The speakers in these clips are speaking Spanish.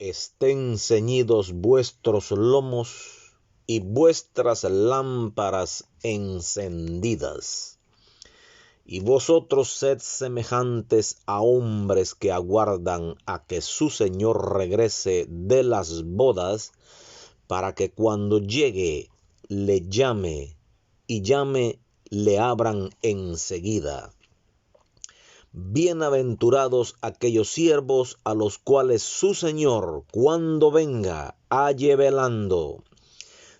estén ceñidos vuestros lomos y vuestras lámparas encendidas. Y vosotros sed semejantes a hombres que aguardan a que su señor regrese de las bodas, para que cuando llegue le llame, y llame le abran enseguida. Bienaventurados aquellos siervos a los cuales su señor, cuando venga, halle velando.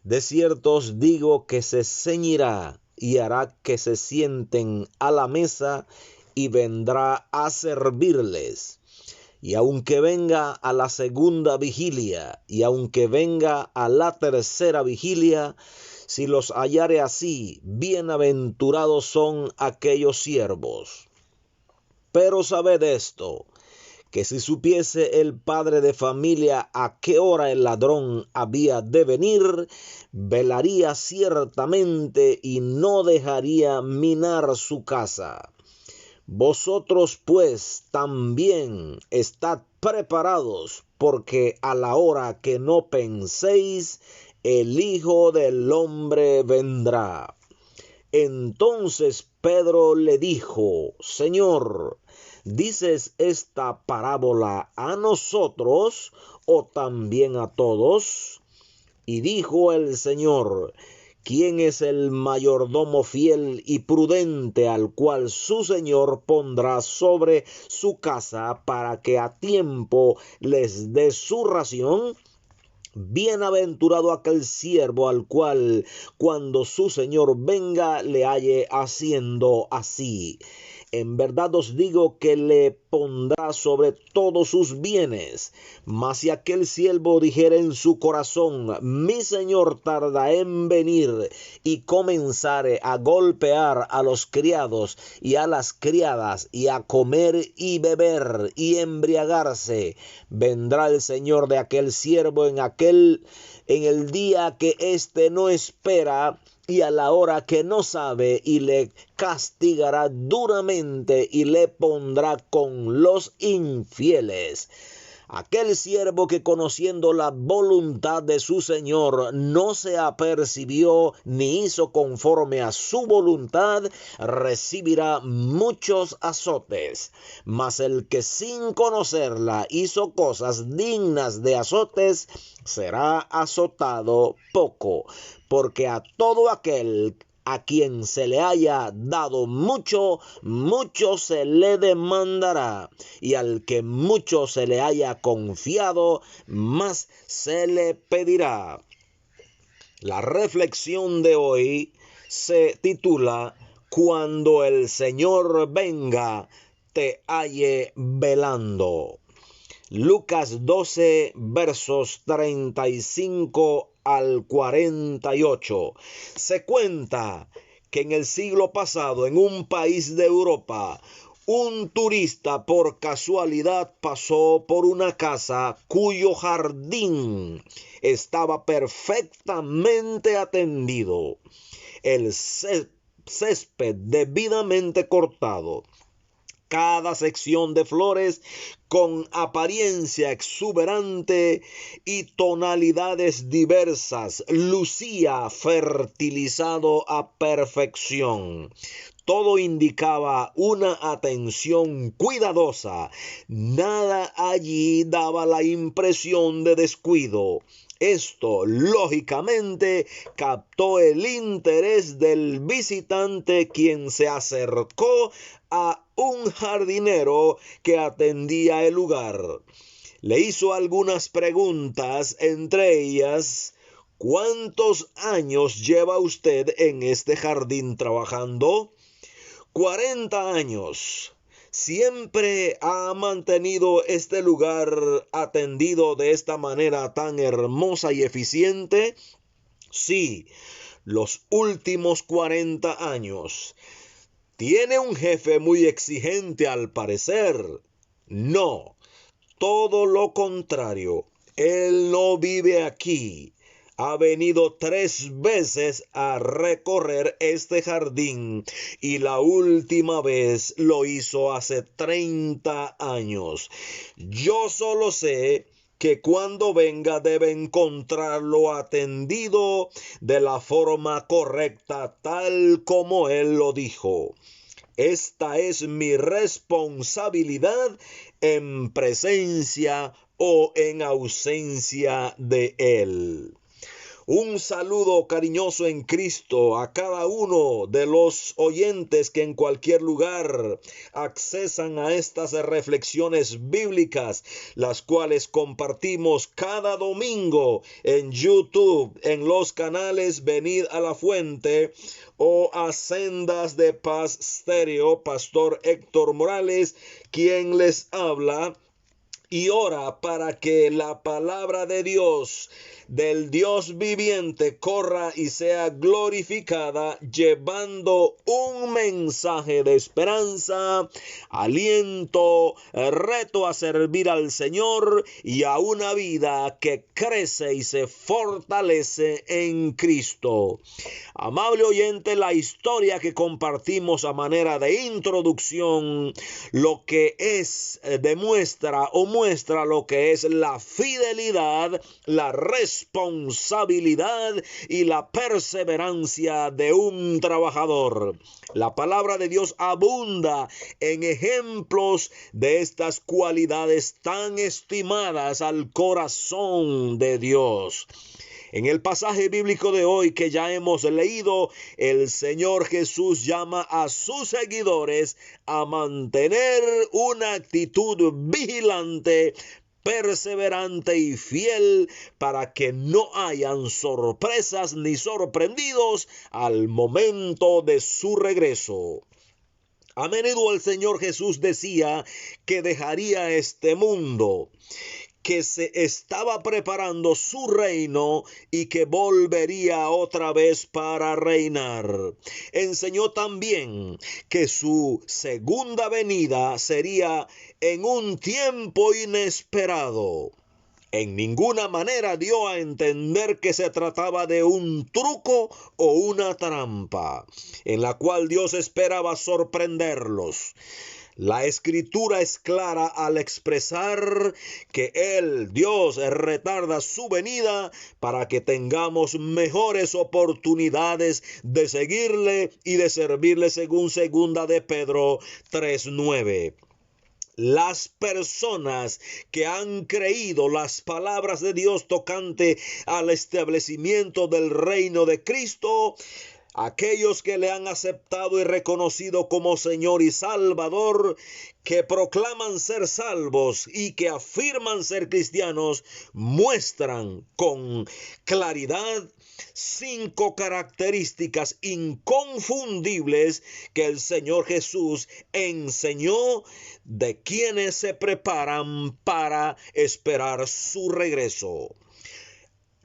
De cierto os digo que se ceñirá y hará que se sienten a la mesa y vendrá a servirles. Y aunque venga a la segunda vigilia, y aunque venga a la tercera vigilia, si los hallare así, bienaventurados son aquellos siervos. Pero sabed esto, que si supiese el padre de familia a qué hora el ladrón había de venir, velaría ciertamente y no dejaría minar su casa. Vosotros pues también estad preparados, porque a la hora que no penséis, el Hijo del Hombre vendrá. Entonces Pedro le dijo: Señor, ¿dices esta parábola a nosotros o también a todos? Y dijo el Señor: ¿Quién es el mayordomo fiel y prudente al cual su señor pondrá sobre su casa para que a tiempo les dé su ración? Bienaventurado aquel siervo al cual, cuando su señor venga, le halle haciendo así. En verdad os digo que le pondrá sobre todos sus bienes. Mas si aquel siervo dijere en su corazón: mi señor tarda en venir, y comenzare a golpear a los criados y a las criadas, y a comer y beber y embriagarse, vendrá el señor de aquel siervo en el día que éste no espera, y a la hora que no sabe, y le castigará duramente y le pondrá con los infieles. Aquel siervo que, conociendo la voluntad de su señor, no se apercibió ni hizo conforme a su voluntad, recibirá muchos azotes. Mas el que sin conocerla hizo cosas dignas de azotes, será azotado poco. Porque a todo aquel a quien se le haya dado mucho, mucho se le demandará, y al que mucho se le haya confiado, más se le pedirá. La reflexión de hoy se titula: Cuando el Señor venga, te halle velando. Lucas 12, versos 35 al 48. Se cuenta que en el siglo pasado, en un país de Europa, un turista por casualidad pasó por una casa cuyo jardín estaba perfectamente atendido. El césped debidamente cortado. Cada sección de flores con apariencia exuberante y tonalidades diversas lucía fertilizado a perfección. Todo indicaba una atención cuidadosa. Nada allí daba la impresión de descuido. Esto, lógicamente, captó el interés del visitante, quien se acercó a un jardinero que atendía el lugar. Le hizo algunas preguntas, entre ellas: ¿cuántos años lleva usted en este jardín trabajando? 40 años. ¿Siempre ha mantenido este lugar atendido de esta manera tan hermosa y eficiente? Sí, los últimos 40 años. ¿Tiene un jefe muy exigente al parecer? No, todo lo contrario. Él no vive aquí. Ha venido 3 veces a recorrer este jardín, y la última vez lo hizo hace 30 años. Yo solo sé que cuando venga debe encontrarlo atendido de la forma correcta, tal como Él lo dijo. Esta es mi responsabilidad en presencia o en ausencia de Él. Un saludo cariñoso en Cristo a cada uno de los oyentes que en cualquier lugar accesan a estas reflexiones bíblicas, las cuales compartimos cada domingo en YouTube, en los canales Venid a la Fuente o a Sendas de Paz Stereo. Pastor Héctor Morales, quien les habla. Y ora para que la palabra de Dios, del Dios viviente, corra y sea glorificada, llevando un mensaje de esperanza, aliento, reto a servir al Señor y a una vida que crece y se fortalece en Cristo. Amable oyente, la historia que compartimos a manera de introducción, lo que demuestra lo que es la fidelidad, la responsabilidad y la perseverancia de un trabajador. La palabra de Dios abunda en ejemplos de estas cualidades tan estimadas al corazón de Dios. En el pasaje bíblico de hoy que ya hemos leído, el Señor Jesús llama a sus seguidores a mantener una actitud vigilante, perseverante y fiel, para que no hayan sorpresas ni sorprendidos al momento de su regreso. A menudo el Señor Jesús decía que dejaría este mundo, que se estaba preparando su reino y que volvería otra vez para reinar. Enseñó también que su segunda venida sería en un tiempo inesperado. En ninguna manera dio a entender que se trataba de un truco o una trampa, en la cual Dios esperaba sorprenderlos. La Escritura es clara al expresar que Dios, retarda su venida para que tengamos mejores oportunidades de seguirle y de servirle, según segunda de Pedro 3:9. Las personas que han creído las palabras de Dios tocante al establecimiento del reino de Cristo, aquellos que le han aceptado y reconocido como Señor y Salvador, que proclaman ser salvos y que afirman ser cristianos, muestran con claridad 5 características inconfundibles que el Señor Jesús enseñó de quienes se preparan para esperar su regreso.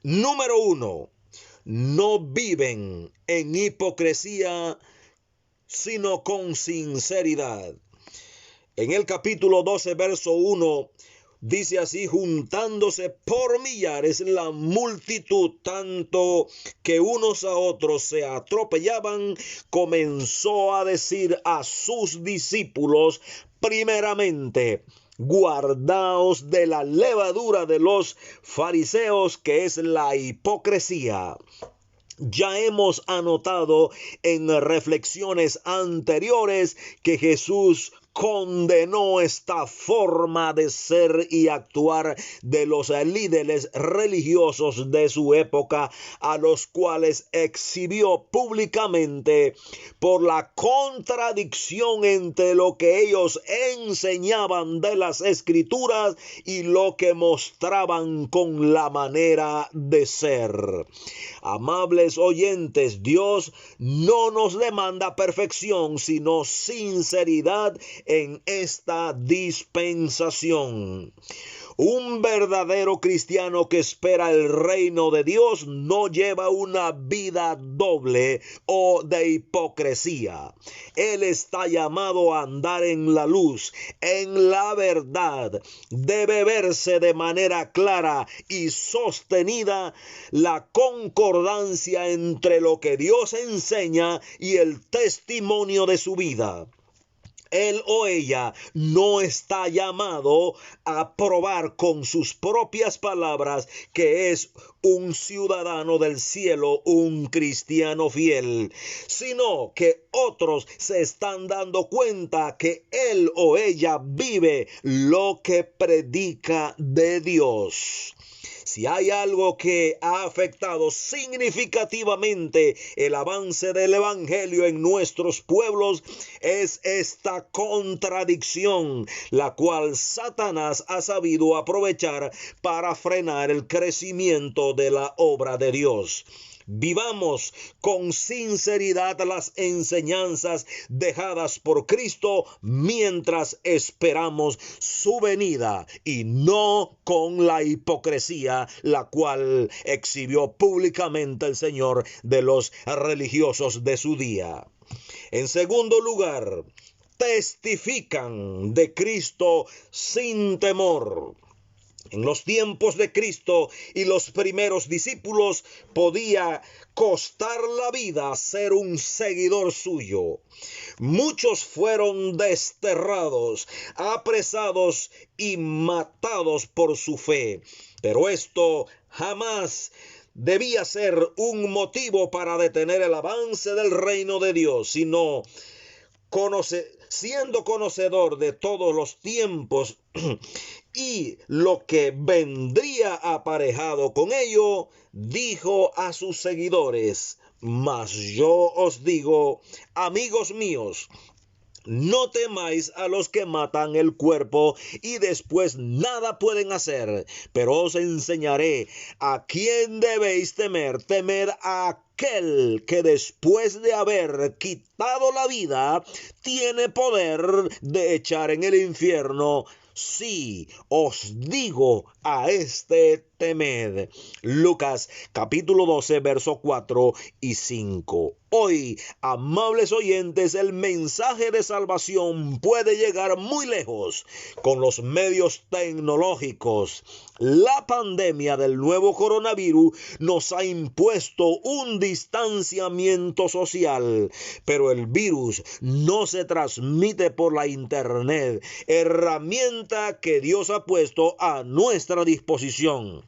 Número 1. No viven en hipocresía, sino con sinceridad. En el capítulo 12, verso 1, dice así: juntándose por millares la multitud, tanto que unos a otros se atropellaban, comenzó a decir a sus discípulos: primeramente, guardaos de la levadura de los fariseos, que es la hipocresía. Ya hemos anotado en reflexiones anteriores que Jesús condenó esta forma de ser y actuar de los líderes religiosos de su época, a los cuales exhibió públicamente por la contradicción entre lo que ellos enseñaban de las Escrituras y lo que mostraban con la manera de ser. Amables oyentes, Dios no nos demanda perfección, sino sinceridad en esta dispensación. Un verdadero cristiano que espera el reino de Dios no lleva una vida doble o de hipocresía. Él está llamado a andar en la luz, en la verdad. Debe verse de manera clara y sostenida la concordancia entre lo que Dios enseña y el testimonio de su vida. él o ella no está llamado a probar con sus propias palabras que es un ciudadano del cielo, un cristiano fiel, sino que otros se están dando cuenta que él o ella vive lo que predica de Dios. Si hay algo que ha afectado significativamente el avance del evangelio en nuestros pueblos, es esta contradicción, la cual Satanás ha sabido aprovechar para frenar el crecimiento de la obra de Dios. Vivamos con sinceridad las enseñanzas dejadas por Cristo mientras esperamos su venida, y no con la hipocresía la cual exhibió públicamente el Señor de los religiosos de su día. En segundo lugar, testifican de Cristo sin temor. En los tiempos de Cristo y los primeros discípulos podía costar la vida ser un seguidor suyo. Muchos fueron desterrados, apresados y matados por su fe. Pero esto jamás debía ser un motivo para detener el avance del reino de Dios, sino siendo conocedor de todos los tiempos y lo que vendría aparejado con ello, dijo a sus seguidores: mas yo os digo, amigos míos, no temáis a los que matan el cuerpo y después nada pueden hacer, pero os enseñaré a quién debéis temer. Temed a aquel que después de haber quitado la vida tiene poder de echar en el infierno. Sí, os digo, a este temed. Lucas capítulo 12, versos 4 y 5. Hoy, amables oyentes, el mensaje de salvación puede llegar muy lejos con los medios tecnológicos. La pandemia del nuevo coronavirus nos ha impuesto un distanciamiento social, pero el virus no se transmite por la internet, herramienta que Dios ha puesto a nuestra disposición.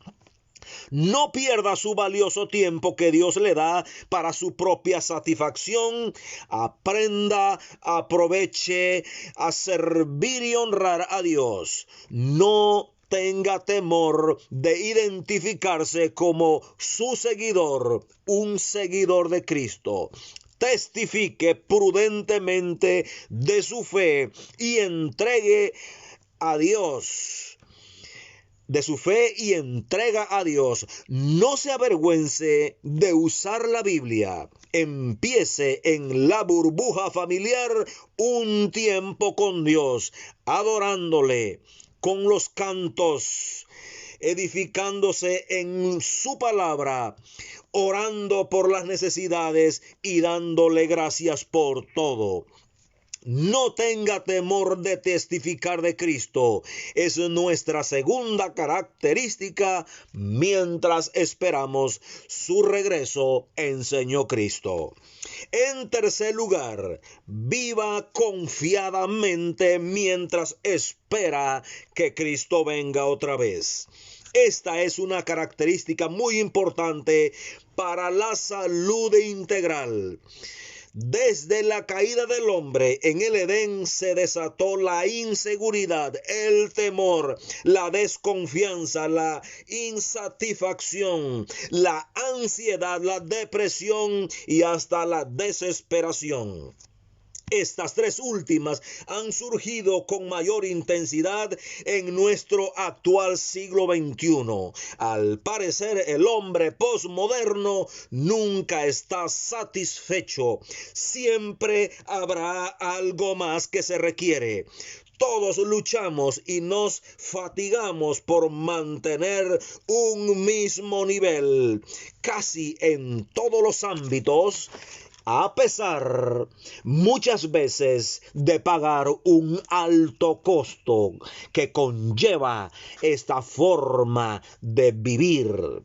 No pierda su valioso tiempo que Dios le da para su propia satisfacción. Aprenda, aproveche a servir y honrar a Dios. No tenga temor de identificarse como su seguidor, un seguidor de Cristo. Testifique prudentemente de su fe y entregue a Dios. De su fe y entrega a Dios. No se avergüence de usar la Biblia. Empiece en la burbuja familiar un tiempo con Dios, adorándole con los cantos, edificándose en su palabra, orando por las necesidades y dándole gracias por todo. No tenga temor de testificar de Cristo. Es nuestra segunda característica mientras esperamos su regreso, enseñó Cristo. En tercer lugar, viva confiadamente mientras espera que Cristo venga otra vez. Esta es una característica muy importante para la salud integral. Desde la caída del hombre en el Edén se desató la inseguridad, el temor, la desconfianza, la insatisfacción, la ansiedad, la depresión y hasta la desesperación. Estas tres últimas han surgido con mayor intensidad en nuestro actual siglo XXI. Al parecer, el hombre posmoderno nunca está satisfecho. Siempre habrá algo más que se requiere. Todos luchamos y nos fatigamos por mantener un mismo nivel, casi en todos los ámbitos. a pesar muchas veces de pagar un alto costo que conlleva esta forma de vivir.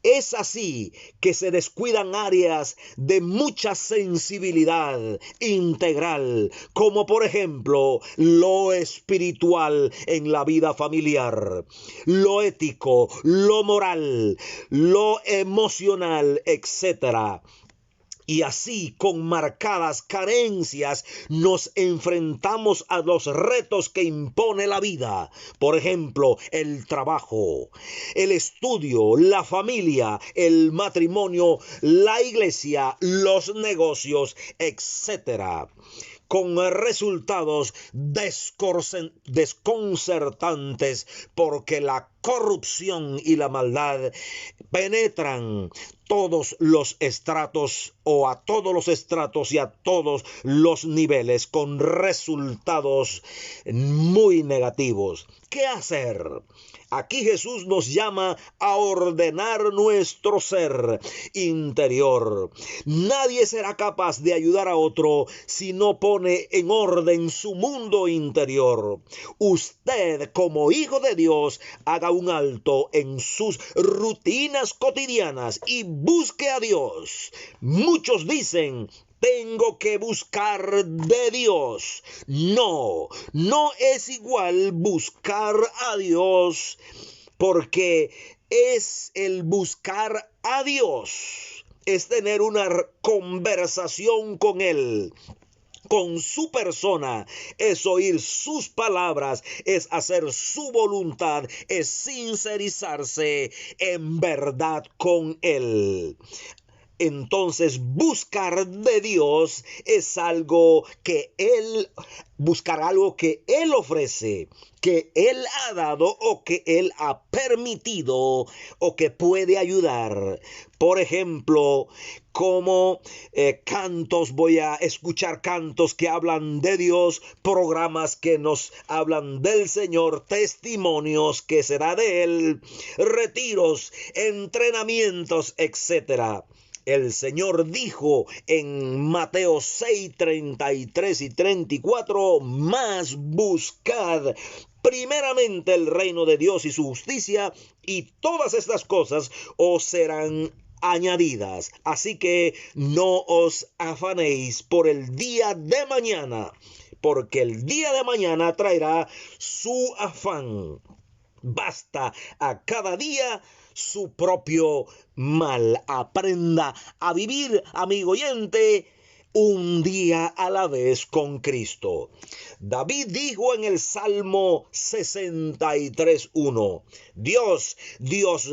Es así que se descuidan áreas de mucha sensibilidad integral, como por ejemplo lo espiritual en la vida familiar, lo ético, lo moral, lo emocional, etc. Y así, con marcadas carencias, nos enfrentamos a los retos que impone la vida. Por ejemplo, el trabajo, el estudio, la familia, el matrimonio, la iglesia, los negocios, etc. Con resultados desconcertantes, porque la corrupción y la maldad penetran todos los estratos o a todos los estratos y a todos los niveles, con resultados muy negativos. ¿Qué hacer? Aquí Jesús nos llama a ordenar nuestro ser interior. Nadie será capaz de ayudar a otro si no pone en orden su mundo interior. Usted, como hijo de Dios, haga un alto en sus rutinas cotidianas y busque a Dios. Muchos dicen: tengo que buscar de Dios. No es igual buscar a Dios, porque es el buscar a Dios, es tener una conversación con Él, con su persona, es oír sus palabras, es hacer su voluntad, es sincerizarse en verdad con Él. Entonces, buscar de Dios es buscar algo que Él ofrece, que Él ha dado o que Él ha permitido o que puede ayudar. Por ejemplo, como cantos, voy a escuchar cantos que hablan de Dios, programas que nos hablan del Señor, testimonios que se da de Él, retiros, entrenamientos, etc. El Señor dijo en Mateo 6, 33 y 34, mas buscad primeramente el reino de Dios y su justicia, y todas estas cosas os serán añadidas. Así que no os afanéis por el día de mañana, porque el día de mañana traerá su afán. Basta a cada día su propio mal. Aprenda a vivir, amigo oyente, un día a la vez con Cristo. David dijo en el Salmo 63:1: Dios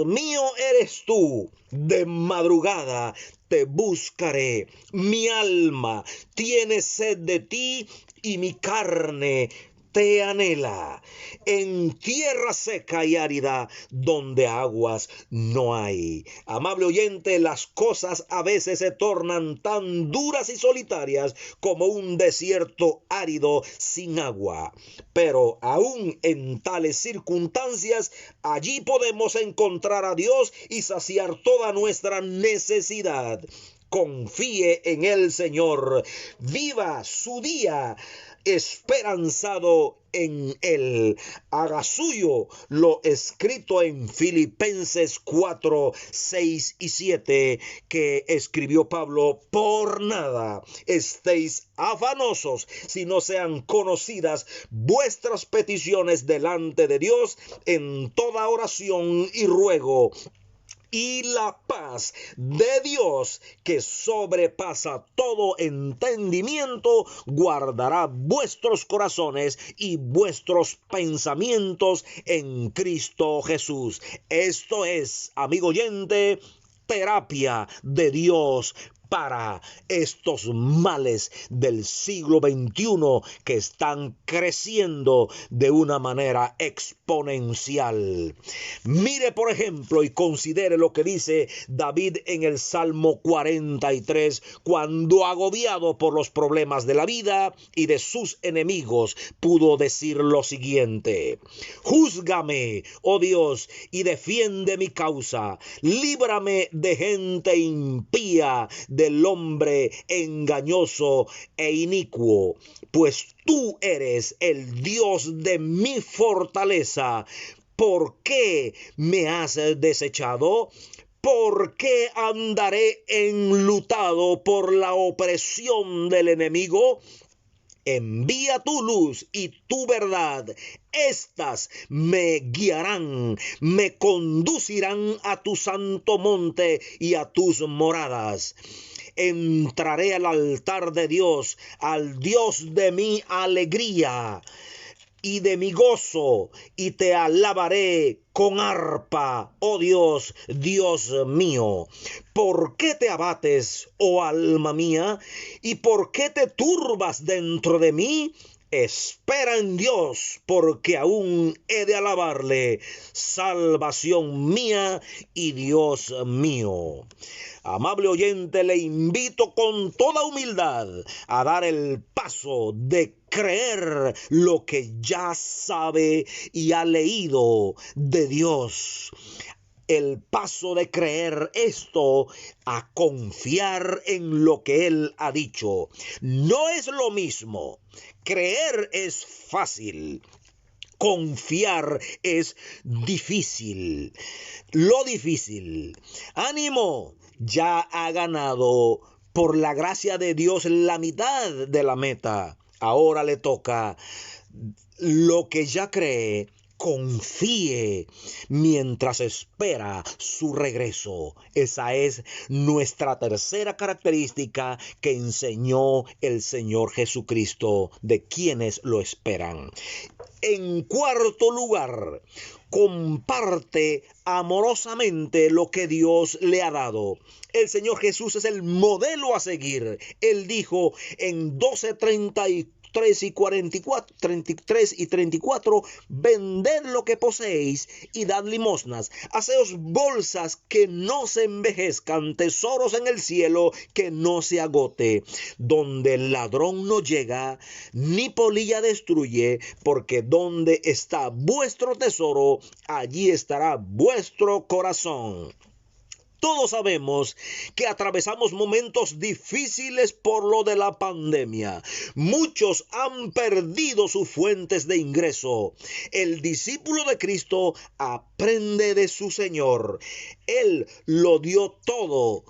mío eres tú, de madrugada te buscaré. Mi alma tiene sed de ti y mi carne te anhela, en tierra seca y árida, donde aguas no hay. Amable oyente, las cosas a veces se tornan tan duras y solitarias como un desierto árido sin agua. Pero aún en tales circunstancias, allí podemos encontrar a Dios y saciar toda nuestra necesidad. Confíe en el Señor, viva su día esperanzado en Él. Haga suyo lo escrito en Filipenses 4, 6 y 7 que escribió Pablo: por nada estéis afanosos, si no sean conocidas vuestras peticiones delante de Dios en toda oración y ruego. Y la paz de Dios, que sobrepasa todo entendimiento, guardará vuestros corazones y vuestros pensamientos en Cristo Jesús. Esto es, amigo oyente, terapia de Dios para estos males del siglo XXI que están creciendo de una manera exponencial. Mire, por ejemplo, y considere lo que dice David en el Salmo 43, cuando agobiado por los problemas de la vida y de sus enemigos, pudo decir lo siguiente: júzgame, oh Dios, y defiende mi causa, líbrame de gente impía, del hombre engañoso e inicuo, pues tú eres el Dios de mi fortaleza. ¿Por qué me has desechado? ¿Por qué andaré enlutado por la opresión del enemigo? Envía tu luz y tu verdad. Estas me guiarán, me conducirán a tu santo monte y a tus moradas. Entraré al altar de Dios, al Dios de mi alegría y de mi gozo, y te alabaré con arpa, oh Dios, Dios mío. ¿Por qué te abates, oh alma mía? ¿Y por qué te turbas dentro de mí? Espera en Dios, porque aún he de alabarle, salvación mía y Dios mío. Amable oyente, le invito con toda humildad a dar el paso de creer lo que ya sabe y ha leído de Dios. El paso de creer esto a confiar en lo que Él ha dicho. No es lo mismo. Creer es fácil. Confiar es difícil. Lo difícil. Ánimo, ya ha ganado por la gracia de Dios la mitad de la meta. Ahora le toca lo que ya cree. Confíe mientras espera su regreso. Esa es nuestra tercera característica que enseñó el Señor Jesucristo de quienes lo esperan. En cuarto lugar, comparte amorosamente lo que Dios le ha dado. El Señor Jesús es el modelo a seguir. Él dijo en 12:33 y 34, vended lo que poseéis y dad limosnas, haceos bolsas que no se envejezcan, tesoros en el cielo que no se agote, donde el ladrón no llega, ni polilla destruye, porque donde está vuestro tesoro, allí estará vuestro corazón. Todos sabemos que atravesamos momentos difíciles por lo de la pandemia. Muchos han perdido sus fuentes de ingreso. El discípulo de Cristo aprende de su Señor. Él lo dio todo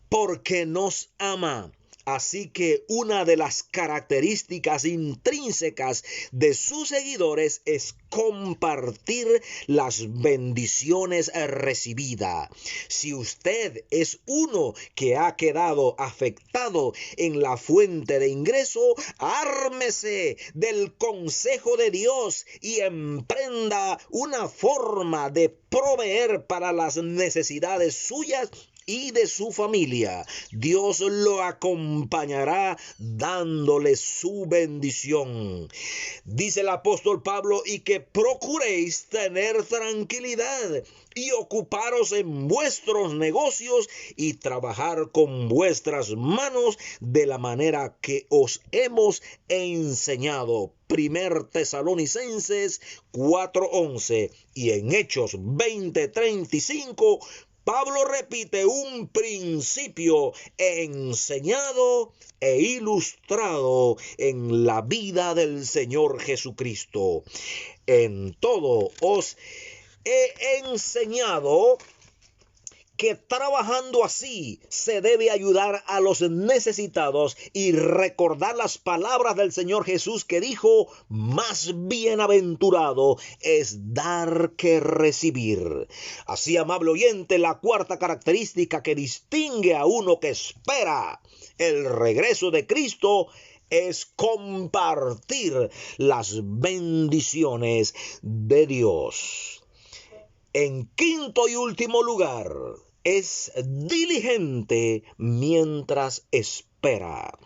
porque nos ama. Así que una de las características intrínsecas de sus seguidores es compartir las bendiciones recibidas. Si usted es uno que ha quedado afectado en la fuente de ingreso, ármese del consejo de Dios y emprenda una forma de proveer para las necesidades suyas y de su familia. Dios lo acompañará dándole su bendición. Dice el apóstol Pablo, y que procuréis tener tranquilidad y ocuparos en vuestros negocios y trabajar con vuestras manos de la manera que os hemos enseñado. 1 Tesalonicenses 4:11 y en Hechos 20:35 Pablo repite un principio enseñado e ilustrado en la vida del Señor Jesucristo. En todo os he enseñado que trabajando así se debe ayudar a los necesitados y recordar las palabras del Señor Jesús que dijo, más bienaventurado es dar que recibir. Así, amable oyente, la cuarta característica que distingue a uno que espera el regreso de Cristo es compartir las bendiciones de Dios. En quinto y último lugar, es diligente mientras espera.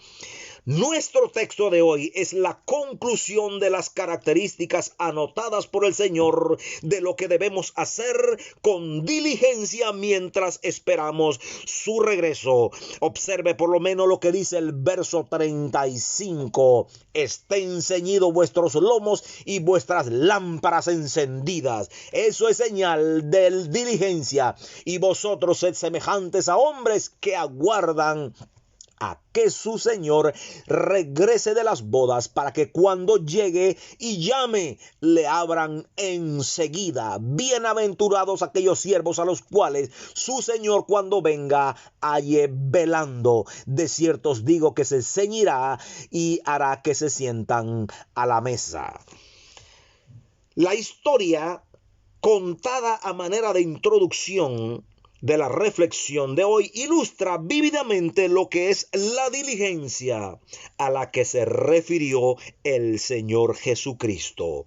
Nuestro texto de hoy es la conclusión de las características anotadas por el Señor de lo que debemos hacer con diligencia mientras esperamos su regreso. Observe por lo menos lo que dice el verso 35. Estén ceñidos vuestros lomos y vuestras lámparas encendidas. Eso es señal de diligencia. Y vosotros sed semejantes a hombres que aguardan a que su Señor regrese de las bodas, para que cuando llegue y llame, le abran enseguida. Bienaventurados aquellos siervos a los cuales su Señor cuando venga halle velando. De cierto os digo que se ceñirá y hará que se sientan a la mesa. La historia contada a manera de introducción de la reflexión de hoy ilustra vívidamente lo que es la diligencia a la que se refirió el Señor Jesucristo.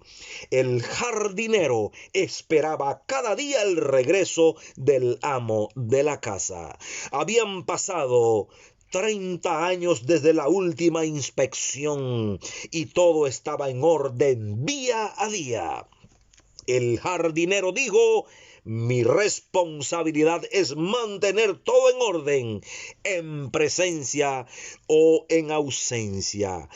El jardinero esperaba cada día el regreso del amo de la casa. Habían pasado 30 años desde la última inspección y todo estaba en orden día a día. El jardinero dijo: mi responsabilidad es mantener todo en orden, en presencia o en ausencia.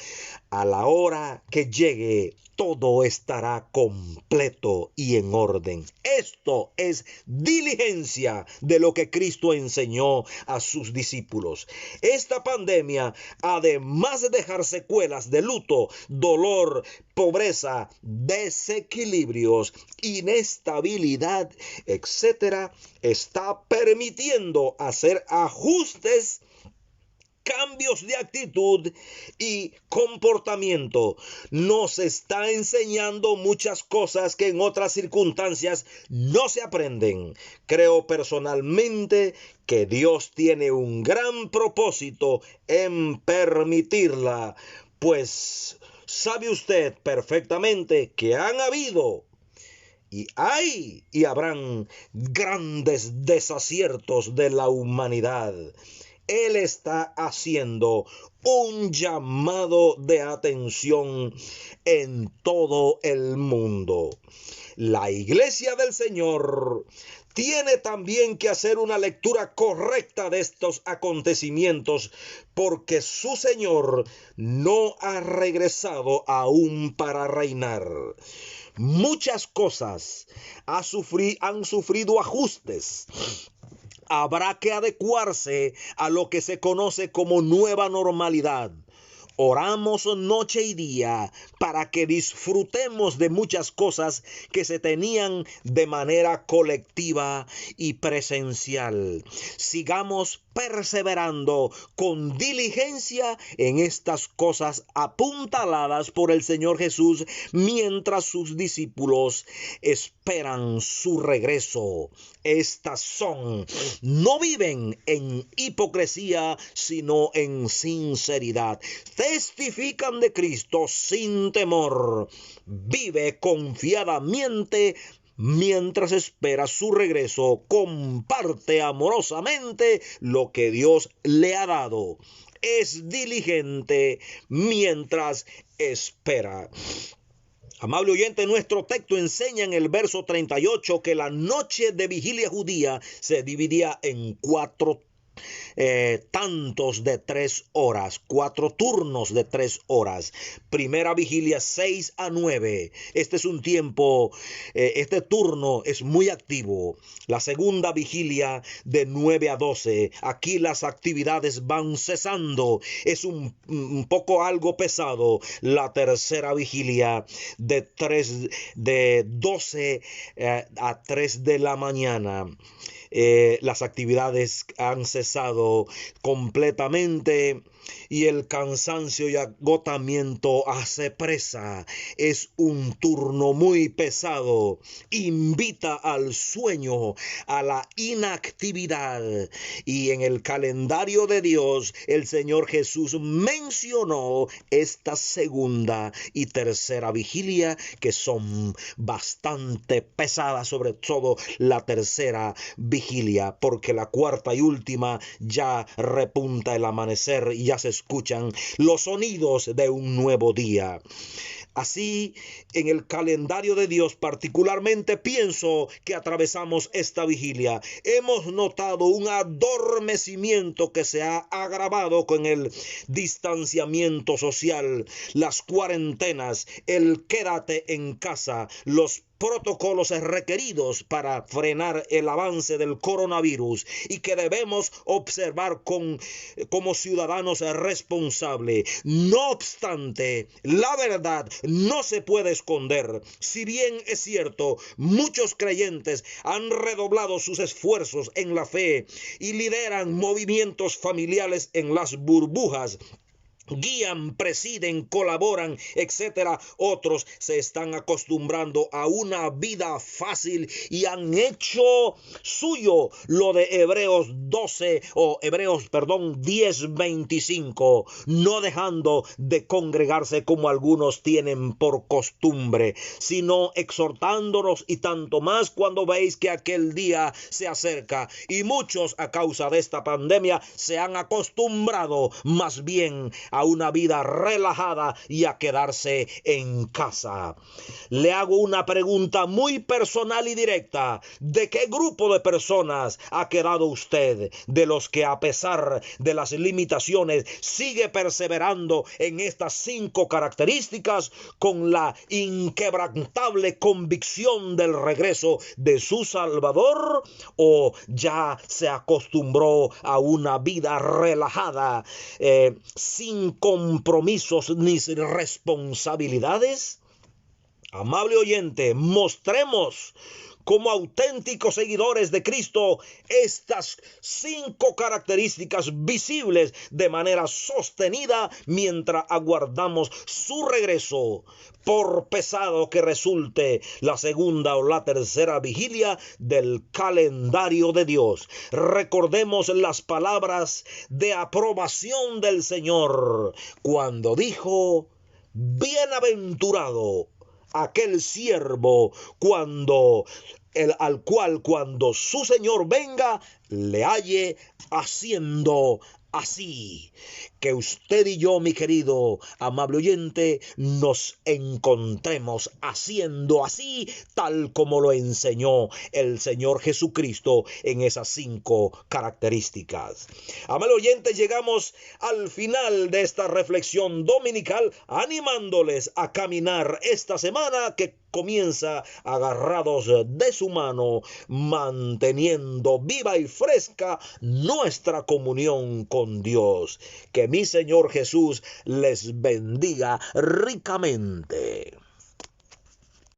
A la hora que llegue, todo estará completo y en orden. Esto es diligencia de lo que Cristo enseñó a sus discípulos. Esta pandemia, además de dejar secuelas de luto, dolor, pobreza, desequilibrios, inestabilidad, etcétera, está permitiendo hacer ajustes, cambios de actitud y comportamiento. Nos está enseñando muchas cosas que en otras circunstancias no se aprenden. Creo personalmente que Dios tiene un gran propósito en permitirla, pues sabe usted perfectamente que han habido y hay y habrán grandes desaciertos de la humanidad. Él está haciendo un llamado de atención en todo el mundo. La iglesia del Señor tiene también que hacer una lectura correcta de estos acontecimientos, porque su Señor no ha regresado aún para reinar. Muchas cosas han sufrido ajustes. Habrá que adecuarse a lo que se conoce como nueva normalidad. Oramos noche y día para que disfrutemos de muchas cosas que se tenían de manera colectiva y presencial. Sigamos perseverando con diligencia en estas cosas apuntaladas por el Señor Jesús mientras sus discípulos esperan su regreso. Estas no viven en hipocresía, sino en sinceridad. Testifican de Cristo sin temor. Vive confiadamente mientras espera su regreso. Comparte amorosamente lo que Dios le ha dado. Es diligente mientras espera. Amable oyente, nuestro texto enseña en el verso 38 que la noche de vigilia judía se dividía en cuatro tantos de 3 horas, 4 turnos de 3 horas. Primera vigilia 6 a 9. Este es un tiempo, este turno es muy activo. La segunda vigilia de 9 a 12. Aquí las actividades van cesando. Es un poco algo pesado. La tercera vigilia de 12 a 3 de la mañana. Las actividades han cesado completamente y el cansancio y agotamiento hace presa. Es un turno muy pesado. Invita al sueño, a la inactividad. Y en el calendario de Dios, el Señor Jesús mencionó esta segunda y tercera vigilia, que son bastante pesadas, sobre todo la tercera vigilia, porque la cuarta y última ya repunta el amanecer y ya ya se escuchan los sonidos de un nuevo día. Así, en el calendario de Dios particularmente pienso que atravesamos esta vigilia. Hemos notado un adormecimiento que se ha agravado con el distanciamiento social, las cuarentenas, el quédate en casa, los protocolos requeridos para frenar el avance del coronavirus y que debemos observar como ciudadanos responsables. No obstante, la verdad no se puede esconder. Si bien es cierto, muchos creyentes han redoblado sus esfuerzos en la fe y lideran movimientos familiares en las burbujas, guían, presiden, colaboran, etcétera. Otros se están acostumbrando a una vida fácil y han hecho suyo lo de Hebreos 10:25, no dejando de congregarse como algunos tienen por costumbre, sino exhortándonos, y tanto más cuando veis que aquel día se acerca. Y muchos, a causa de esta pandemia, se han acostumbrado más bien a una vida relajada y a quedarse en casa. Le hago una pregunta muy personal y directa. ¿De qué grupo de personas ha quedado usted? ¿De los que, a pesar de las limitaciones, sigue perseverando en estas 5 características con la inquebrantable convicción del regreso de su Salvador? ¿O ya se acostumbró a una vida relajada, sin compromisos ni responsabilidades? Amable oyente, mostremos como auténticos seguidores de Cristo estas 5 características visibles de manera sostenida mientras aguardamos su regreso, por pesado que resulte la segunda o la tercera vigilia del calendario de Dios. Recordemos las palabras de aprobación del Señor cuando dijo: bienaventurado aquel siervo al cual cuando su Señor venga le halle haciendo así. Que usted y yo, mi querido amable oyente, nos encontremos haciendo así, tal como lo enseñó el Señor Jesucristo en esas 5 características. Amable oyente, llegamos al final de esta reflexión dominical, animándoles a caminar esta semana que comienza agarrados de su mano, manteniendo viva y fresca nuestra comunión con Dios. Que mi Señor Jesús les bendiga ricamente.